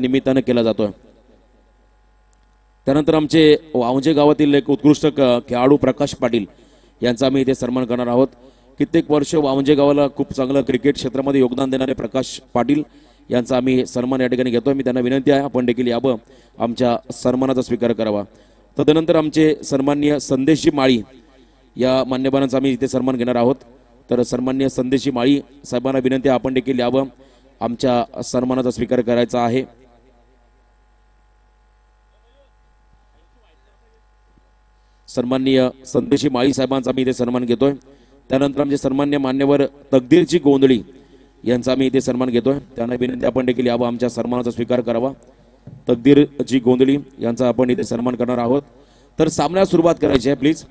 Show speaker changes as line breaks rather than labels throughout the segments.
निमित्ताने केला जातोय। त्यानंतर आमचे वावंजे गावातील एक उत्कृष्ट खेळाडू प्रकाश पाटील यांचा आम्ही इथे सन्मान करणार आहोत। कित्येक वर्ष वावंजे गावाला खूप चांगलं क्रिकेट क्षेत्रामध्ये योगदान देणारे प्रकाश पाटील यांचा आम्ही सन्मान या ठिकाणी घेतोय। मी त्यांना विनंती आहे आपण देखील यावं, आमच्या सन्मानाचा स्वीकार करावा। तदनंतर आमचे सन्माननीय संदेशी माळी या मान्यवरांचा आम्ही इथे सन्मान घेणार आहोत। तर सन्माननीय संदेशी माळी साहेबांना विनंती आहे आपण देखील यावं, आमच्या सन्मानाचा स्वीकार करायचा आहे। सन्माननीय संदेशी माळी साहेबांचा आम्ही इथे सन्मान घेतोय। त्यानंतर आमचे सन्माननीय मान्यवर तकदीरची गोंधळी यांचा आम्ही इथे सन्मान घेतोय। त्यांना विनंती आपण देखील यावं, आमच्या सन्मानाचा स्वीकार करावा। तकदीरची गोंधळी यांचा आपण इथे सन्मान करणार आहोत। तर सामन्याला सुरुवात करायची आहे प्लीज,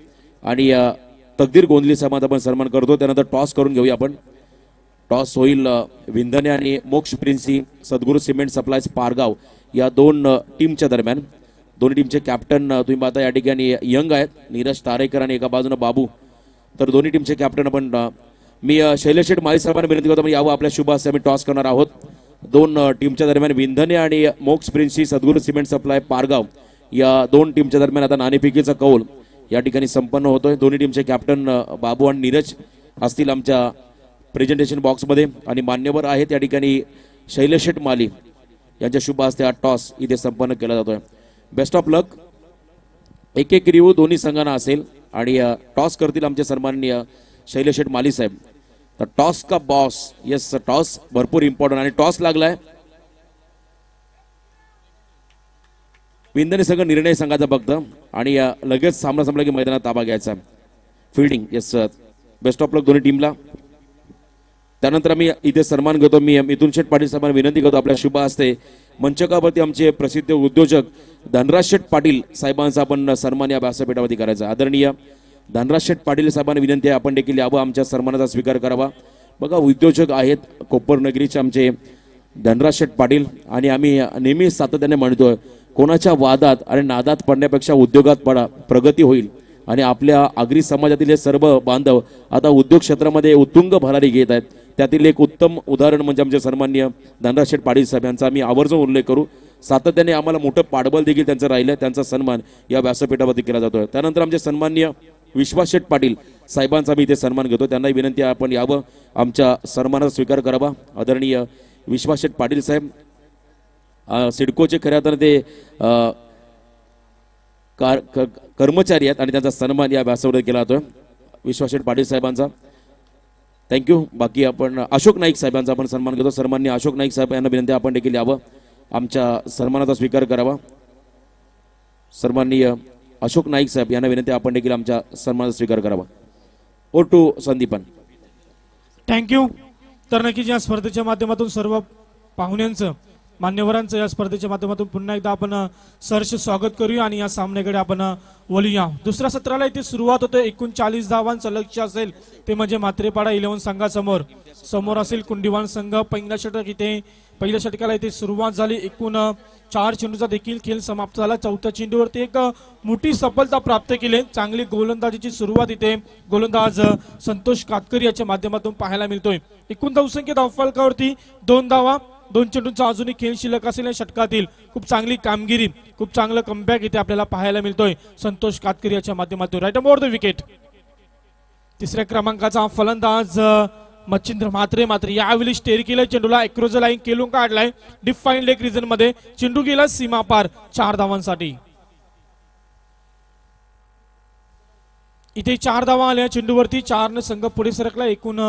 आणि तकदीर गोंधळी साहेबांचा आपण सन्मान करतो। त्यानंतर टॉस करून घेऊया आपण। टॉस होईल विंधने आणि मोक्ष प्रिन्सी सद्गुरू सिमेंट सप्लायज पारगाव या दोन टीमच्या दरम्यान। दोन्ही टीमचे कॅप्टन तुम्ही पाहता या ठिकाणी यंग आहेत, नीरज तारेकर आणि एका बाजूने बाबू। तर दोन्ही टीमचे कॅप्टन आपण मी शैलेश शेठ माळी साहेबांना विनंती करतो यावं, आपल्या शुभ हस्ते आम्ही टॉस करणार आहोत। दोन टीमच्या दरम्यान विंधने आणि मोक्ष प्रिन्सी सद्गुरू सिमेंट सप्लाय पारगाव या दोन टीमच्या दरम्यान आता नाणेफेकीचा कौल या ठिकाणी संपन्न होतोय। दोन्ही टीमचे कॅप्टन बाबू आणि नीरज असतील आमच्या प्रेझेंटेशन बॉक्समध्ये, आणि मान्यवर आहेत या ठिकाणी शैलेश शेठ माळी यांच्या शुभ हस्ते हा टॉस इथे संपन्न केला जातोय। बेस्ट ऑफ लक। एक एक रिव्ह्यू दोन्ही संघांना असेल आणि टॉस करतील आमचे सन्माननीय शैलेश शेठ माळी साहेब। तर टॉस का बॉस, यस टॉस भरपूर इम्पॉर्टंट, आणि टॉस लागलाय विंधने संघ निर्णय संघाचा फक्त, आणि लगेच सामना संपला की मैदानात ताबा घ्यायचा। Fielding yes sir, best of luck दोन्ही टीमला। त्यानंतर आम्ही इथे सन्मान घेतो। मी मिथुन शेठ पाटील साहेबांना विनंती करतो आपल्या शुभ हस्ते मंचकावरती आमचे प्रसिद्ध उद्योजक धनराज शेठ पाटील साहेबांचा आपण सन्मान या व्यासपीठावरती करायचा। आदरणीय धनराज शेठ पाटील साहेबांना विनंती आहे आपण देखील यावं, आमच्या सन्मानाचा स्वीकार करावा। बघा उद्योजक आहेत कोपरनगरीचे आमचे धनराज शेठ पाटील, आणि आम्ही नेहमी सातत्याने म्हणतोय कोणाच्या वादात आणि नादात पडण्यापेक्षा उद्योगात पडा, प्रगती होईल। आणि आपल्या आगरी समाजातील हे सर्व बांधव आता उद्योग क्षेत्रामध्ये उत्तुंग भरारी घेत आहेत। त्यातील एक उत्तम उदाहरण म्हणजे आमचे सन्माननीय धनराज शेठ पाटील साहेब यांचा आम्ही आवर्जून उल्लेख करू। सातत्याने आम्हाला मोठं पाठबळ देखील त्यांचं राहिलं, त्यांचा सन्मान या व्यासपीठावरती केला जातोय। त्यानंतर आमचे सन्माननीय विश्वास शेठ पाटील साहेबांचा मी इथे सन्मान घेतो। त्यांना विनंती आहे आपण यावं, आमच्या सन्मानाचा स्वीकार करावा। आदरणीय विश्वास शेठ पाटील साहेब सिडकोचे खऱ्या अर्थाने ते कर्मचारी आहेत आणि त्यांचा सन्मान या व्यासपीठावर केला जातोय विश्वास शेठ पाटील साहेबांचा। थँक्यू। बाकी आपण अशोक नाईक साहेबांचा आपण सन्मान घेतो। सन्माननीय अशोक नाईक साहेब यांना विनंती आपण देखील यावं, आमच्या सन्मानाचा स्वीकार करावा। सन्माननीय अशोक नाईक साहेब यांना विनंती आपण देखील आमच्या सन्मानाचा स्वीकार करावा। ओ टू संदीपन।
थँक्यू। तर नक्कीच या स्पर्धेच्या माध्यमातून सर्व पाहुण्यांचं मान्यवरांचं या स्पर्धेच्या माध्यमातून पुन्हा एकदा आपण सहर्ष स्वागत करूया आणि या सामन्याकडे आपण वळूया। दुसऱ्या सत्राला इथे सुरुवात होते। 39 धावांचं लक्ष्य असेल ते म्हणजे मात्रेपाडा 11 संघासमोर समोर असेल कुंडीवान संघ। पहिल्या षटक इथे पहिल्या षटकाला इथे सुरुवात झाली। एकूण 4 चेंडूचा देखील खेळ समाप्त झाला। चौथ्या चेंडूवरती एक मोठी सफलता प्राप्त केली। चांगली गोलंदाजीची सुरुवात इथे गोलंदाज संतोष कातकरी याच्या माध्यमातून पाहायला मिळतोय। एकूण धावसंख्या धावफलकावरती 2 धावा, 2 चेंडूंचा अजूनही खेळ शिल्लक असेल या षटकातील खूप चांगली कामगिरी, खूप चांगलं कमबॅक इथे आपल्याला पाहायला मिळतोय संतोष कातकरी याच्या माध्यमातून। राईट ओव्हर द विकेट तिसऱ्या क्रमांकाचा फलंदाज मच्छिंद्र मात्र यावेळी स्टेअर केलं चेंडूला, एक्रोज लाईन केलून काढलाय डिफाईन लेग रिजन मध्ये। चेंडू गेला सीमा पार 4 धावांसाठी। इथे 4 धावा आल्या चेंडूवरती, 4 ने संघ पुढे सरकला। एकूण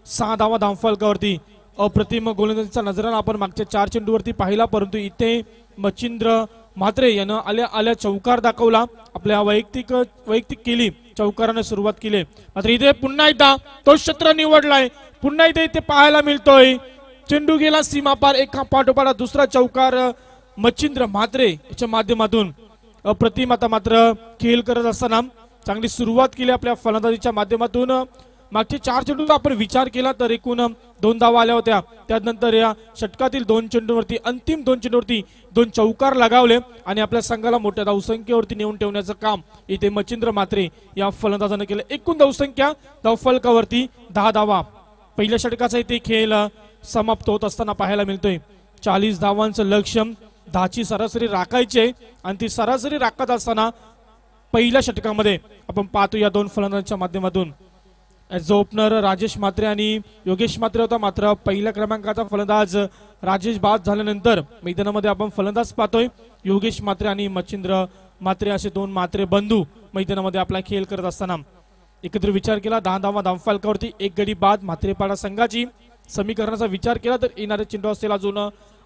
6 धावा धावफलकावरती। अप्रतिम गोलंदाजीचा नजराणा आपण मागच्या 4 चेंडूवरती पाहिला, परंतु इथे मच्छिंद्र म्हात्रे यानं आल्या चौकार दाखवला। आपल्या वैयक्तिक केली चौकाराने सुरुवात केली, मात्र इथे पुन्हा एकदा तो क्षेत्र निवडलाय। पुन्हा इथे पाहायला मिळतोय चेंडू गेला सीमा पार, एका पाठोपाठ दुसरा चौकार मच्छिंद्र म्हात्रे याच्या माध्यमातून। अप्रतिम आता मात्र खेळ करत असताना चांगली सुरुवात केली आपल्या फलंदाजीच्या माध्यमातून। मागचे 4 चेंडूचा आपण विचार केला तर एकूण 2 धावा आल्या होत्या। त्यानंतर या षटकातील 2 चेंडूवरती अंतिम 2 चेंडूवरती 2 चौकार लगावले आणि आपल्या संघाला मोठ्या धावसंख्येवरती नेऊन ठेवण्याचं काम इथे मच्छिंद्र म्हात्रे या फलंदाजाने केलं। एकूण धावसंख्या धावफलकावरती 10 धावा। पहिल्या षटकाचा इथे खेळ समाप्त होत असताना पाहायला मिळतोय। 40 धावांचं लक्ष्य 10ची सरासरी राखायची आहे आणि ती सरासरी राखत असताना पहिल्या षटकामध्ये आपण पाहतो या दोन फलंदाजांच्या माध्यमातून जो ओपनर राजेश म्हात्रे आणि योगेश म्हात्रे होता, मात्र पहिल्या क्रमांकाचा फलंदाज राजेश बाद झाल्यानंतर मैदानामध्ये आपण फलंदाज पाहतोय योगेश म्हात्रे आणि मच्छिंद्र म्हात्रे असे दोन म्हात्रे बंधू मैदानामध्ये आपला खेळ करत असताना एकत्र विचार केला 10 धावा धावफलकावरती एक गडी बाद म्हात्रेपाडा संघाची समीकरणाचा विचार केला तर येणारे चेंडू असतील अजून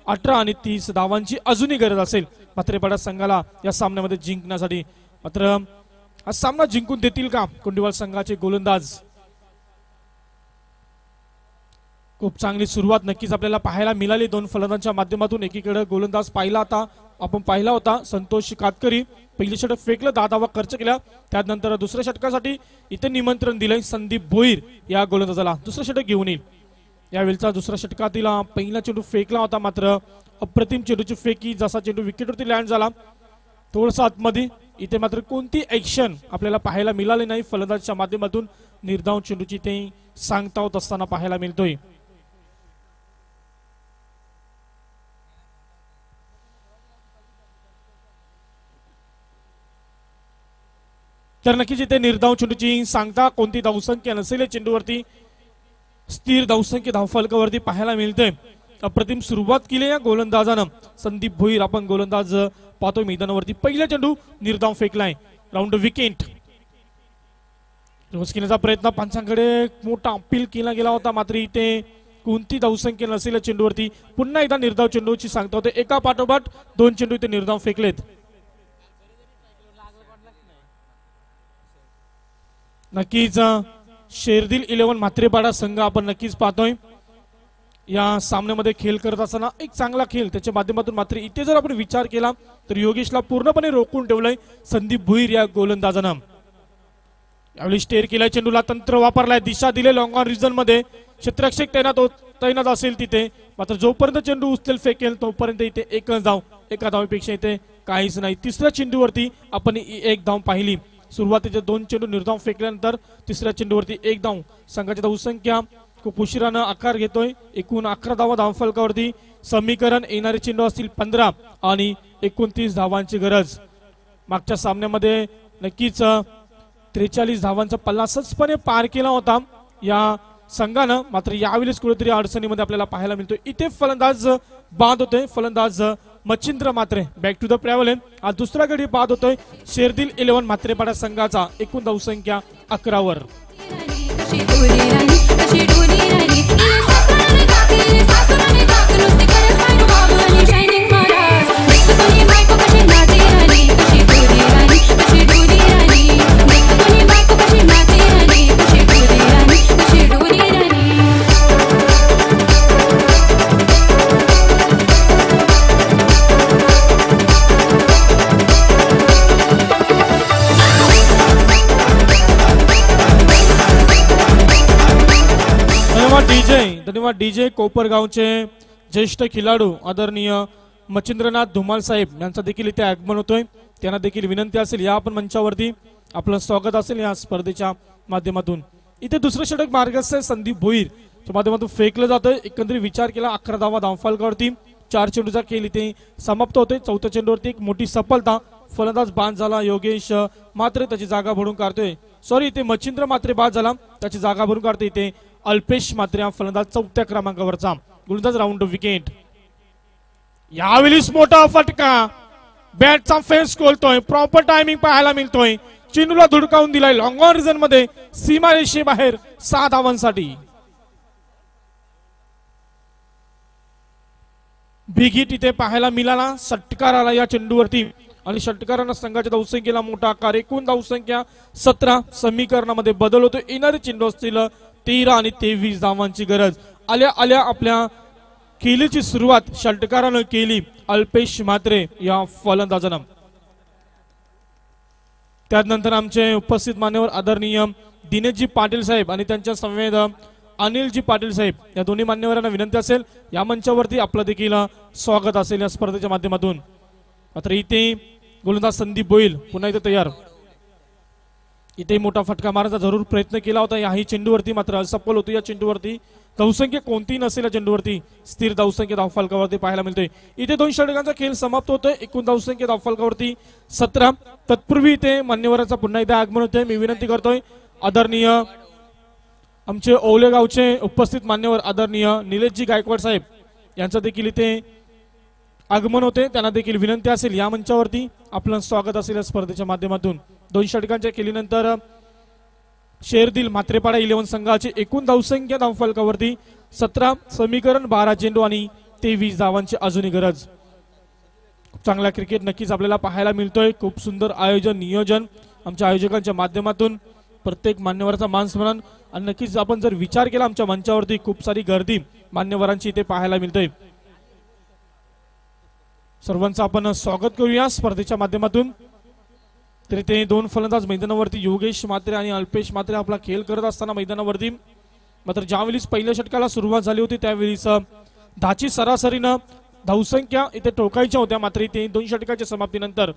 18 आणि 30 धावांची अजूनही गरज असेल म्हात्रेपाडा संघाला या सामन्यामध्ये जिंकण्यासाठी। मात्र हा सामना जिंकून देतील का कुंडीवाल संघाचे गोलंदाज? खूप चांगली सुरुवात नक्कीच आपल्याला पाहायला मिळाली दोन फलंदाजांच्या माध्यमातून। एकीकडे गोलंदाज पाहिला होता संतोष कातकरी, पहिली षटक फेकलं 10 धावा खर्च केल्या, त्यानंतर दुसऱ्या षटकासाठी इथे निमंत्रण दिलंय संदीप भोईर या गोलंदाजाला दुसरं षटक घेऊन येईल। यावेळचा दुसऱ्या षटकातील पहिला चेंडू फेकला होता, मात्र अप्रतिम चेंडूची फेकी जसा चेंडू विकेटवरती लँड झाला थोडंसं आतमध्ये, इथे मात्र कोणती ऍक्शन आपल्याला पाहायला मिळाली नाही। फलंदाजाच्या माध्यमातून निर्धाव चेंडूची ते सांगता होत असताना पाहायला मिळतोय। तर नक्कीच इथे निर्धाव चेंडूची सांगता कोणती धावसंख्या नसेल चेंडूवरती स्थिर धावसंख्या धावफलकावरती पाहायला मिळते। अप्रतिम सुरुवात केली या गोलंदाजानं संदीप भोईर, आपण गोलंदाज पाहतोय मैदानावरती पहिला चेंडू निर्धाव फेकलाय राऊंड विकेट। रोज घेण्याचा प्रयत्न पंचांकडे मोठा अपील केला गेला होता, मात्र इथे कोणती धावसंख्या नसेल चेंडूवरती पुन्हा एकदा निर्धाव चेंडूची सांगता होते। एका पाठोपाठ दोन चेंडू इथे निर्धाव फेकलेत। नक्कीच शेरदिल 11 म्हात्रेपाडा संघ आपण नक्कीच पाहतोय या सामन्यामध्ये खेळ करत असताना एक चांगला खेळ त्याच्या माध्यमातून। मात्र इथे जर आपण विचार केला तर योगेशला पूर्णपणे रोखून ठेवलंय संदीप भोईर या गोलंदाजानं। यावेळी स्टेअर केलाय चेंडूला, तंत्र वापरलाय, दिशा दिले लॉंग ऑन रिजन मध्ये, क्षेत्ररक्षक तैनात असेल तिथे, मात्र जोपर्यंत चेंडू उचलेल फेकेल तोपर्यंत इथे एकच धाव, एका धावेपेक्षा इथे काहीच नाही। तिसऱ्या चेंडूवरती आपण एक धाव पाहिली, सुरुवातीचे दोन चेंडू निर्धाव फेकल्यानंतर तिसऱ्या चेंडूवरती एक धाव। संघाची धावसंख्या खूप उशिरानं आकार घेतोय, एकूण 11 धावा धावफलकावरती समीकरण येणारे चेंडू असतील 15 आणि 29 धावांची गरज। मागच्या सामन्यामध्ये नक्कीच 43 धावांचा पल्ला सहजपणे पार केला होता या संघानं, मात्र यावेळेस कुठेतरी अडचणीमध्ये आपल्याला पाहायला मिळतोय। इथे फलंदाज बाद होते, फलंदाज Machhindra Mhatre back to the pavilion. आज दुसरा गडी बाद होतोय शेरदिल 11 म्हात्रेपाडा संघाचा, एकूण धावसंख्या 11 वर। धन्यवाद डीजे कोपरगावचे ज्येष्ठ खेळाडू आदरणीय मच्छिंद्रनाथ धुमाल साहेब यांचा देखील इथे आगमन होतोय। त्यांना देखील विनंती असेल या आपण मंचावरती आपलं स्वागत असेल या स्पर्धेच्या माध्यमातून। इथे दुसरं षटक मार्गस्थ संदीप भोईर च्या माध्यमातून फेकलं जातंय। एकंदरीत विचार केला 11 धावा धावफलकावरती 4 चेंडूचा खेळ इथे समाप्त होतोय। चौथ्या चेंडूवरती एक मोठी सफलता, फलंदाज बाद झाला योगेश म्हात्रे, त्याची जागा भरून काढतोय, सॉरी इथे मच्छिंद्र म्हात्रे बाद झाला, त्याची जागा भरून काढतोय इथे अल्पेश म्हात्रे फलंदाज 4थ्या क्रमांकावरचा गोलंदाज राऊंड विकेट। यावेळीच मोठा फटका, बॅटचा फेस खोलतोय, प्रॉपर टायमिंग पाहायला मिळतोय, चेंडूला धुडकावून दिलाय लॉंग ऑन रिजन मध्ये, सीमारेषे बाहेर 6 धावांसाठी। बिग हिट इथे पाहायला मिळाला, षटकार आला या चेंडूवरती आणि षटकारांना संघाच्या धावसंख्येला मोठा आकार, एकूण धावसंख्या 17। समीकरणामध्ये बदल होतो, येणारे चेंडू असतील 13 आणि 23 धावांची गरज। आल्या आल्या आपल्या खेळीची सुरुवात षटकारानं केली अल्पेश म्हात्रे या फलंदाजानं। त्यानंतर आमचे उपस्थित मान्यवर आदरणीय दिनेशजी पाटील साहेब आणि त्यांच्या संवेद अनिलजी पाटील साहेब या दोन्ही मान्यवरांना विनंती असेल या मंचावरती आपलं देखील स्वागत असेल या स्पर्धेच्या माध्यमातून। मात्र इथे गोलंदाज संदीप भोईर पुन्हा इथे तयार, इथे मोठा फटका मारण्याचा जरूर प्रयत्न केला होता याही चेंडूवरती, मात्र असफल होतो या चेंडूवरती। धावसंख्या कोणतीही नसेल या चेंडूवरती स्थिर धावसंख्या धावफलकावरती पाहायला मिळते। इथे 2 षटकांचा खेळ समाप्त होतोय। एकूण धावसंख्या धावफलकावरती 17। तत्पूर्वी इथे मान्यवरांचा पुन्हा एकदा आगमन होतोय। मी विनंती करतोय आदरणीय आमचे ओवले गावचे उपस्थित मान्यवर आदरणीय निलेशजी गायकवाड साहेब यांचा देखील इथे आगमन होते। त्यांना देखील विनंती असेल या मंचावरती आपलं स्वागत असेल या स्पर्धेच्या माध्यमातून। 2 षटकांच्या खेळीनंतर शेरदिल म्हात्रेपाडा 11 संघाची एकूण धावसंख्या धावफलकावरती 17, समीकरण 12 चेंडू आणि 23 धावांची अजूनही गरज। खूप चांगला क्रिकेट नक्कीच आपल्याला पाहायला मिळतोय। खूप सुंदर आयोजन नियोजन आमच्या आयोजकांच्या माध्यमातून प्रत्येक मान्यवराचा मानसन्मान आणि नक्कीच आपण जर विचार केला आमच्या मंचावरती खूप सारी गर्दी मान्यवरांची इथे पाहायला मिळते। सर्वांचं आपण स्वागत करूया स्पर्धेच्या माध्यमातून। तरी ते 2 फलंदाज मैदानावरती योगेश म्हात्रे आणि अल्पेश म्हात्रे आपला खेळ करत असताना मैदानावरती मात्र ज्यावेळी पहिल्या षटकाला सुरुवात झाली होती त्यावेळीच 10ची सरासरीनं धावसंख्या इथे टोकायच्या होत्या। मात्र इथे 2 षटकाच्या समाप्तीनंतर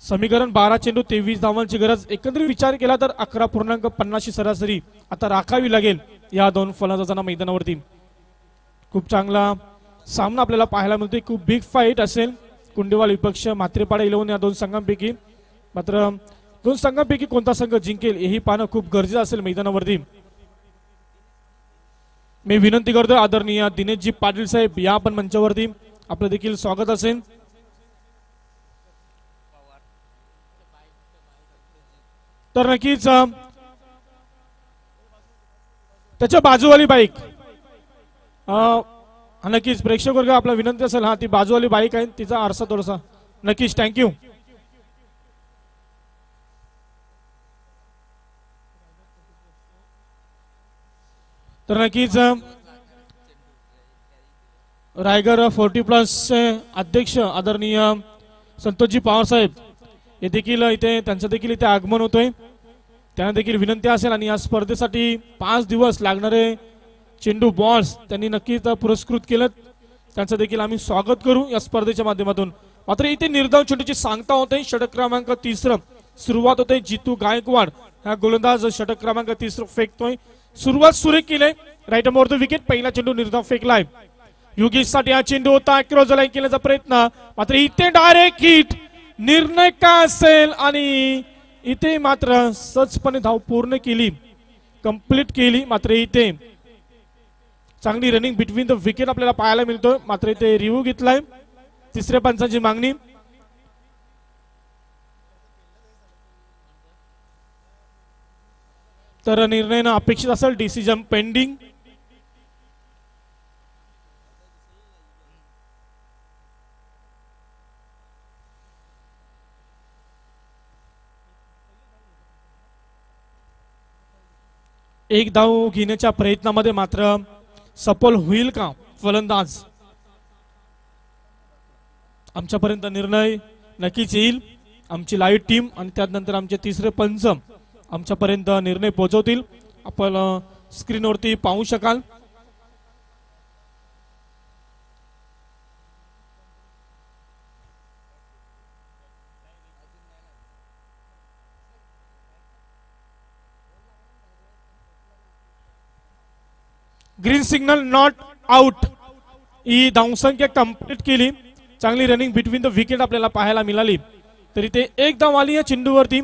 समीकरण 12 चेंडू 23 धावांची गरज। एकंदरीत विचार केला तर 11.50 सरासरी आता राखावी लागेल या 2 फलंदाजांना मैदानावरती। खूप चांगला सामना आपल्याला पाहायला मिळतोय। खूप बिग फाईट असेल कुंडेवाल विपक्ष म्हात्रेपाडा 11 या 2 संघांपैकी। मात्र 2 संघांपैकी कोणता संघ जिंकेल हेही पाहणं खूप गरजेचं असेल मैदानावरती। मी विनंती करतोय आदरणीय दिनेशजी पाटील साहेब या पण मंचावरती आपलं देखील स्वागत असेल। तर नक्कीच त्याच्या बाजूवाली बाईक नक्कीच प्रेक्षक वर्ग आपला विनंती असेल ती बाजूवाली बाईक आहे तिचा आरसा थोडासा नक्कीच थँक्यू। तर नक्कीच रायगड 40+ चे अध्यक्ष आदरणीय संतोषजी पवार साहेब हे देखील इथे त्यांचं देखील इथे आगमन होतोय। त्यांना देखील विनंती असेल आणि या स्पर्धेसाठी 5 दिवस लागणारे चेंडू बॉल्स त्यांनी नक्कीच पुरस्कृत केलं त्यांचं देखील आम्ही स्वागत करू या स्पर्धेच्या माध्यमातून। मात्र इथे निर्धाव चेंडूची सांगता होते। षटक क्रमांक 3 सुरुवात होते। जितू गायकवाड हा गोलंदाज षटक क्रमांक 3 फेकतोय। सुरुवात सुरेख केले राईट मोर द विकेट। पहिला चेंडू निर्धाव फेकलाय योगेश साठी हा चेंडू होता क्रॉस लाईन केल्याचा प्रयत्न मात्र इथे डायरेक्ट हिट निर्णय का असेल आणि इथे मात्र सहजपणे धाव पूर्ण केली कंप्लीट केली। मात्र इथे चांगली रनिंग बिटवीन द विकेट आपल्याला पाहायला मिळतोय। मात्र इथे रिव्ह्यू घेतलाय 3ऱ्या पंचांची मागणी। तर निर्णय अपेक्षित असेल डिसिजन पेंडिंग। एक धाव घेण्याच्या प्रयत्नामध्ये मात्र सफल होईल का फलंदाज आमच्यापर्यंत निर्णय नक्कीच येईल। आमची लाईव्ह टीम आणि त्यानंतर आमचे 3रे पंच आमच्यापर्यंत निर्णय पोहोचवतील। आपण स्क्रीनवरती पाहू शकाल। ग्रीन सिग्नल नॉट आउट ही धावसंख्या कंप्लीट केली। चांगली रनिंग बिटवीन द विकेट आपल्याला पाहायला मिळाली। तरी ते 1 धाव आली या चेंडूवरती।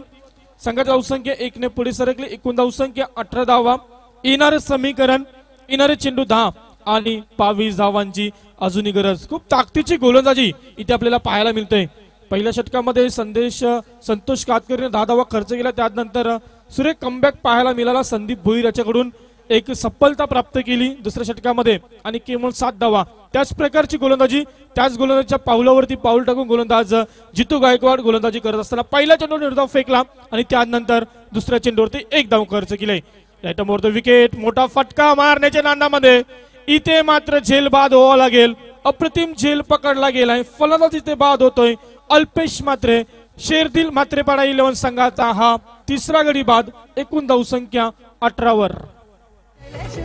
संघाची धावसंख्या 1 ने पुढे सरकली। एकूण धावसंख्या 18 धावा। येणारे समीकरण येणारे चेंडू 10 आणि 22 धावांची अजूनही गरज। खूप ताकदीची गोलंदाजी इथे आपल्याला पाहायला मिळते। पहिल्या षटकामध्ये संतोष कातकरीने 10 धावा खर्च केला। त्यानंतर सुरेख कमबॅक पाहायला मिळाला संदीप भोईर याच्याकडून एक सफलता प्राप्त केली 2ऱ्या षटकामध्ये आणि केवळ 7 धावा। त्याच प्रकारची गोलंदाजी त्याच गोलंदाजीच्या पावलावरती पाऊल टाकून गोलंदाज जितू गायकवाड गोलंदाजी करत असताना पहिल्या चेंडूवर निर्धाव फेकला आणि त्यानंतर 2ऱ्या चेंडूवरती 1 धाव खर्च केले। राईट मोर द विकेट मोठा फटका मारण्याच्या नांदामध्ये इथे मात्र झेल बाद व्हावा लागेल। अप्रतिम झेल पकडला गेलाय। फलंदाज इथे बाद होतोय अल्पेश म्हात्रे। शेरदिल म्हात्रेपाडा 11 संघाचा हा 3रा गडी बाद। एकूण धावसंख्या 18 वर।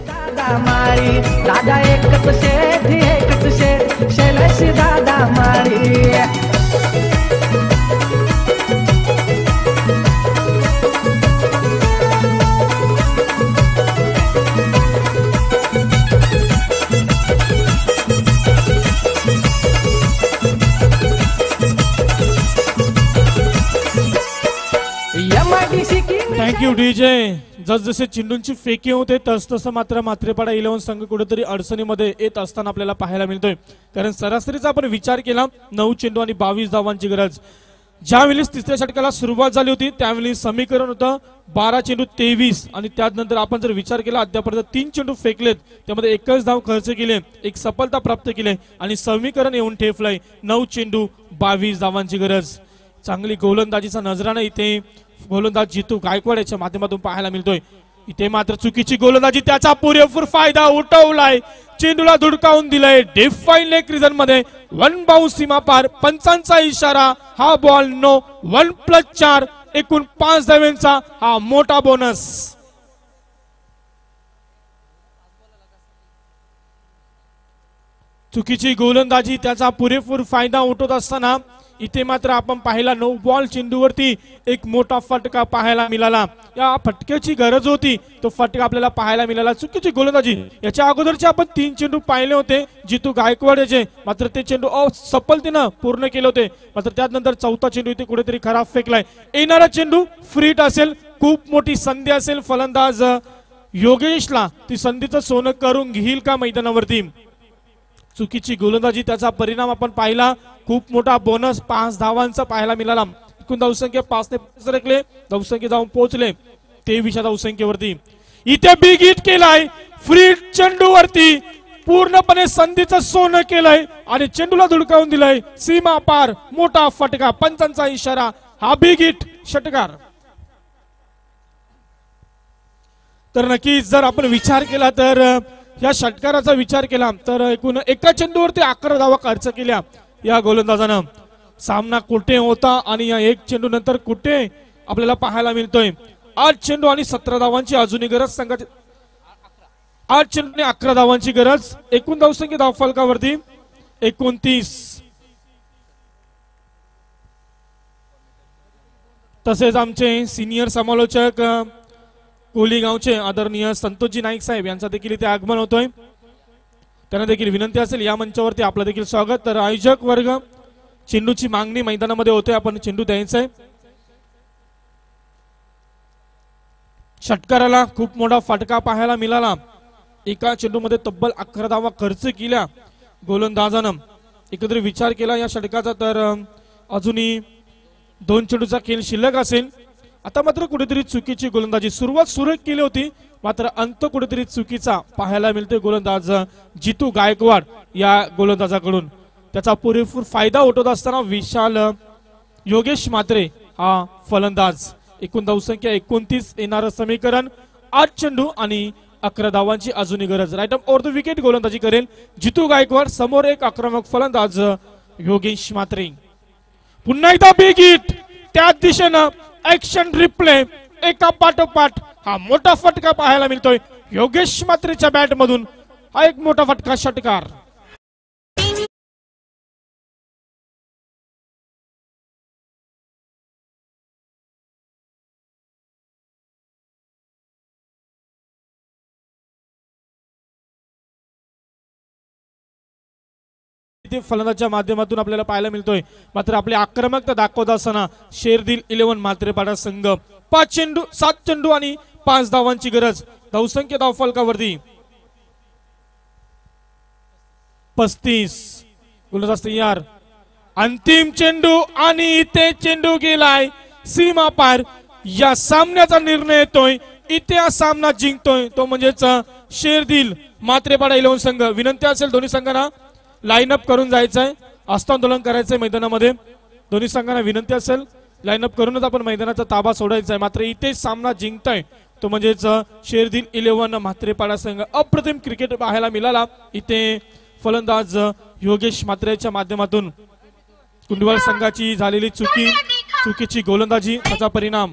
दादा माळी दादा एकच शेठ एकच शेठ शैलेश दादा माळी।
Thank you DJ. जसजसे चेंडूंची फेकी होते तसतसं मात्र मात्रेपाडा 11 संघ कुठेतरी अडचणीमध्ये येत असताना आपल्याला पाहायला मिळतोय. कारण सरासरीचा आपण विचार केला 9 चेंडू आणि 22 धावांची गरज. ज्यावेळी तिसऱ्या षटकाला सुरुवात झाली होती त्यावेळी समीकरण होतं 12 चेंडू 23 आणि त्यानंतर आपण जर विचार केला अद्यापर्यंत 3 चेंडू फेकलेत त्यामध्ये 21 धाव खर्च केले, एक सफलता प्राप्त केली आणि समीकरण येऊन ठेपलंय 9 चेंडू 22 धावांची गरज. चांगली गोलंदाजीचा नजराणा इथे गोलंदाज जितू गायकवाड याच्या माध्यमातून पाहायला मिळतोय. इथे मात्र चुकीची गोलंदाजी, त्याचा पुरेपूर फायदा उठवलाय, चेंडूला धुडकावून दिलाय डीप फाईन लेग रिजन मध्ये. 1 बाउंस सीमा पार, पंचांचा इशारा, हा बॉल नो. 1+4 एकूण 5 धावांचा हा मोठा बोनस. चुकीची गोलंदाजी, त्याचा पुरेपूर फायदा उठवत असताना इथे मात्र आपण पाहिला 9 बॉल चेंडूवरती एक मोठा फटका पाहायला मिळाला. या फटक्याची गरज होती, तो फटका आपल्याला पाहायला मिळाला. चुकीची गोलंदाजी, याच्या अगोदरचे आपण 3 चेंडू पाहिले होते जितू गायकवाड याचे, मात्र ते चेंडू सफलतेनं पूर्ण केले होते. मात्र त्यानंतर चौथा चेंडू इथे कुठेतरी खराब फेकलाय. येणारा चेंडू फ्रीट असेल, खूप मोठी संधी असेल फलंदाज योगेशला, ती संधीचं सोनं करून घेईल का मैदानावरती. चुकीची गोलंदाजी, त्याचा परिणाम आपण पाहिला, खूप मोठा बोनस 5 धावांचा पाहायला मिळाला. एकूण धावसंख्या 5 ने सरकले, धावसंख्या जाऊन पोहोचले 23 धावसंख्येवरती. इथे बिग हिट केलाय फ्री चेंडूवरती, पूर्णपणे संधीचं सोनं केलंय आणि चेंडूला धुडकावून दिलंय सीमा पार. मोठा फटका, पंचांचा इशारा, हा बिग हिट षटकार. तर नक्कीच जर आपण विचार केला तर या षटकाराचा विचार केला तर एकूण एका चेंडूवरती 11 धावा खर्च केल्या या गोलंदाजानं. सामना कुठे होता आणि या एक चेंडू नंतर कुठे आपल्याला पाहायला मिळतोय. 8 चेंडू आणि 17 धावांची अजूनही गरज संघाची. 8 चेंडू आणि 11 धावांची गरज. एकूण धावसंख्या धावफलकावरती 29. तसेच आमचे सिनियर समालोचक कोलीगावचे आदरणीय संतोषजी नाईक साहेब यांचा देखील इथे आगमन होतोय. त्यांना देखील विनंती असेल या मंचावरती आपलं देखील स्वागत. तर आयोजक वर्ग, चेंडूची मागणी मैदानामध्ये होते, आपण चेंडू द्यायचा आहे. षटकाराला खूप मोठा फटका पाहायला मिळाला. एका चेंडूमध्ये तब्बल 11 धावा खर्च केल्या गोलंदाजानं. एकत्रित विचार केला या षटकाचा तर अजूनही 2 चेंडूचा खेळ शिल्लक असेल. आता मात्र कुठेतरी चुकीची गोलंदाजी, सुरुवात सुरेख केली होती मात्र अंत कुठेतरी चुकीचा पाहायला मिळते गोलंदाज जितू गायकवाड या गोलंदाजाकडून. त्याचा पुरेपूर फायदा उठवत असताना विशाल योगेश मात्रे हा फलंदाज. एकूण धावसंख्या 29, येणारं समीकरण 8 चेंडू आणि 11 धावांची अजूनही गरज. राईट अप ओव्हर द विकेट गोलंदाजी करेल जितू गायकवाड, समोर एक आक्रमक फलंदाज योगेश मात्रे. पुन्हा एकदा बिग हिट, त्या दिशेनं ऍक्शन रिप्ले, एका पाठोपाठ हा मोठा फटका पाहायला मिळतोय योगेश मात्रेच्या बॅट मधून. हा एक मोठा फटका षटकार. फलंदाजच्या माध्यमातून आपल्याला पाहायला मिळतोय. मात्र आपली आक्रमकता दाखवत असताना शेरदिल 11 मात्रेपाडा संघ 7 चेंडू आणि 5 धावांची गरज. धावसंख्या धावफलकावरती 35. गोलंदाज तयार, अंतिम चेंडू आणि इथे चेंडू गेलाय सीमा पार. या सामन्याचा निर्णय येतोय, इथे हा सामना जिंकतोय तो म्हणजेच शेरदिल मात्रेपाडा 11 संघ. विनंती असेल दोन्ही संघांना लाईन अप करून जायचंय, हस्तांदोलन करायचंय मैदानामध्ये. दोन्ही संघांना विनंती असेल लाईन अप करूनच आपण मैदानाचा ताबा सोडायचा आहे. मात्र इथे सामना जिंकताय तो म्हणजेच शेरदिल 11 मात्रेपाडा संघ. अप्रतिम क्रिकेट पाहायला मिळाला. इथे फलंदाज योगेश मात्रेच्या माध्यमातून कुंडवाल संघाची झालेली चुकीची गोलंदाजी, त्याचा परिणाम